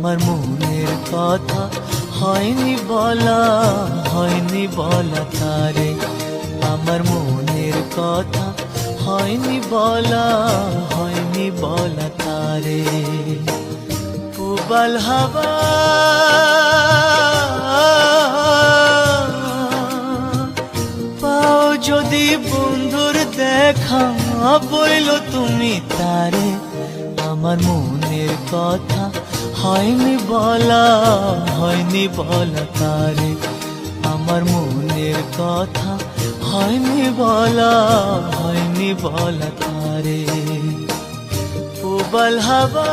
আমার মনের কথা হয়নি বলা তারে, আমার মনের কথা হয়নি বলা তারে। পুবাল হাওয়া পাও যদি বন্ধুর দেখা, বইল তুমি তারে, আমার মনের কথা হয়নি বলা তারে, আমার মনের কথা হয়নি বলা তারে। পুবাল হাওয়া